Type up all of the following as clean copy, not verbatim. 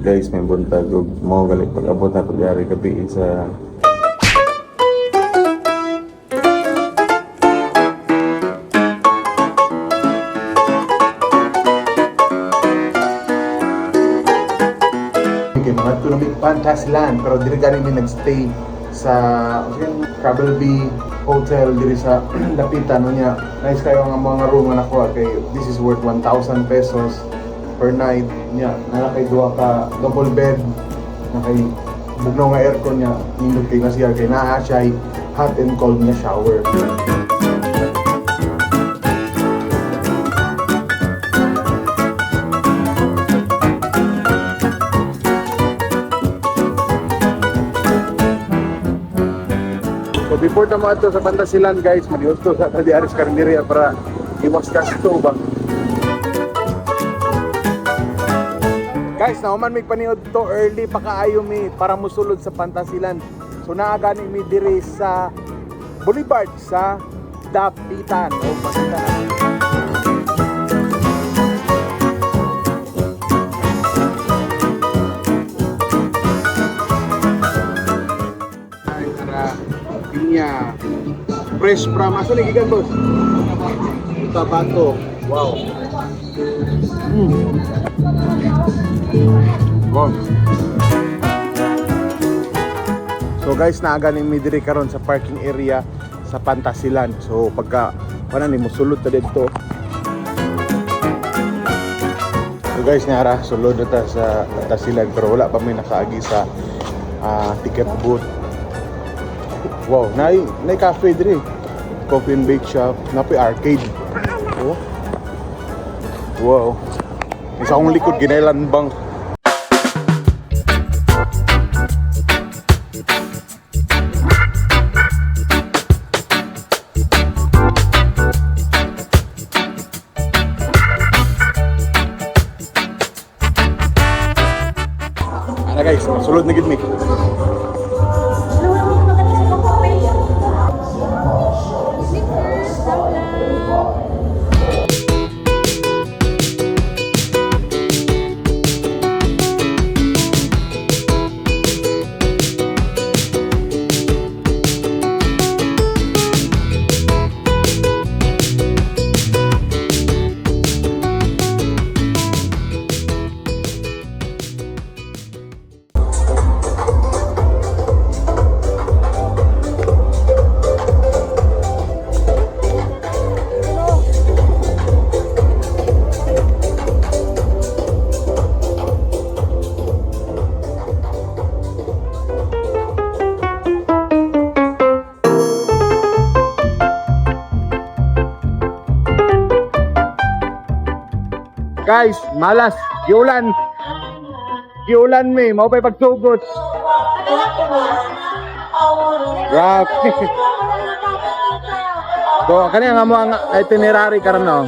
Guys, may buntag ug mo gali pag-abot na ko diari gabi sa mga Tulumig Fantasyland, pero dili gani mi nagstay sa Crabble Hotel diri sa Dapitan niya. Nice kayo ang mga room nga nakuha kay this is worth 1,000 pesos per night niya. Nala kay duha ka double bed na kay bugnaw nga aircon niya, nindot kay nasiya kay naa siya hot and cold na shower. So before na mo ato sa Fantasyland guys, maniusto sa Diaris Carinderia para iwas gasto ba. Guys, nauman may paniod to early pa kaayo mi para musulod sa Fantasyland. So naagani mi diri sa Boulevard sa Dapitan o Dapitan. Pinya fresh from aso lagi kan bos Tabato. Wow. Wow. So guys, naaga ni mi diri karon sa parking area sa Fantasyland. So pagka wala ni mosulod ta dito. So guys, nara sulod ta sa Fantasyland pero wala pa may nakaagi sa ticket booth. Wow, nay cafe diri. Coffee and bake shop, napoy arcade. Oh. Wow. Isa akong likod ginailan bang. Ana guys, sulod na gid mi. Guys, malas, giulan mi, mau pa'y pagsugot. Grabe. So, kanya nga mo ang itinerary karon no.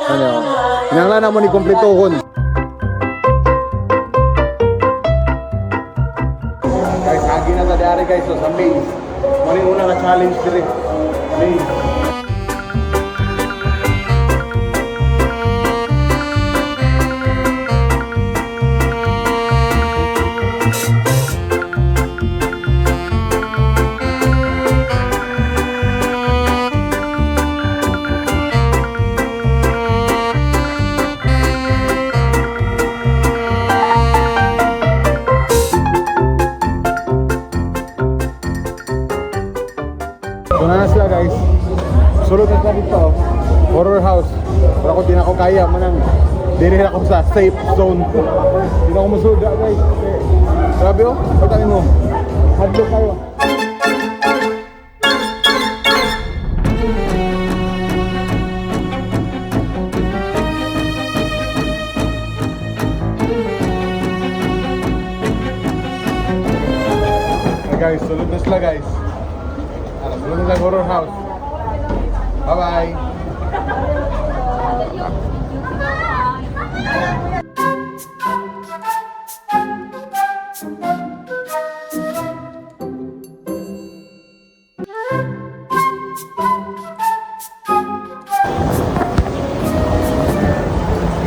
Ano? Hinanglan na mo ni kumplituhon. Guys, agi na ta diari guys, so sa May. Mali una nga challenge diri. May. So na sila guys. Sulod na sila dito. Horror house. Pero kung di na ako kaya, manang diri ako sa safe zone. Di na ako masulod guys. Grabe oh, pagtangin mo. Hadlo kayo. Guys, sulod na sila guys. Sulod na horror house. Bye-bye.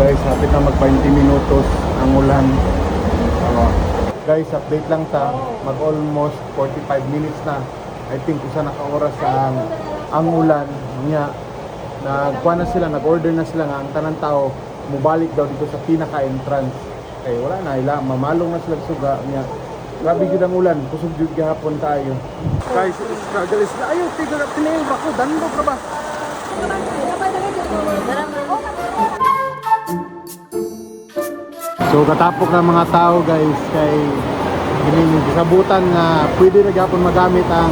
Guys, hapit na mag 20 minutos ang ulan. Guys, update lang ta. Mag almost 45 minutes na. I think isa na ka oras ang ulan niya. Nagkuha na sila, nag-order na sila nga ang tanang tao mubalik daw dito sa pinaka-entrance. Eh wala na, mamalong na sila suga niya. Grabe gyud ang ulan, kusog gyud gihapon tayo. Guys, struggle is na ayo tigil na pinail ba ko dandog ra ba? So katapok ng mga tao guys kay gisabutan nga pwede na gyapon magamit ang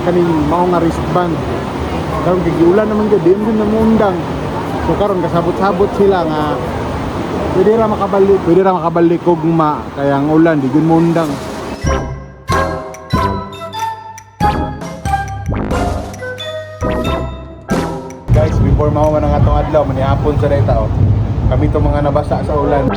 kaning mao nga wristband. Karon giulan naman gyud din namundang. So karon kasabot-sabot sila nga pwede ra makabalik ugma kaya ang ulan di gyud mundang. Guys, before mao man ang atong adlaw manihapon sa dayta oh. Kami to mga nabasa sa ulan.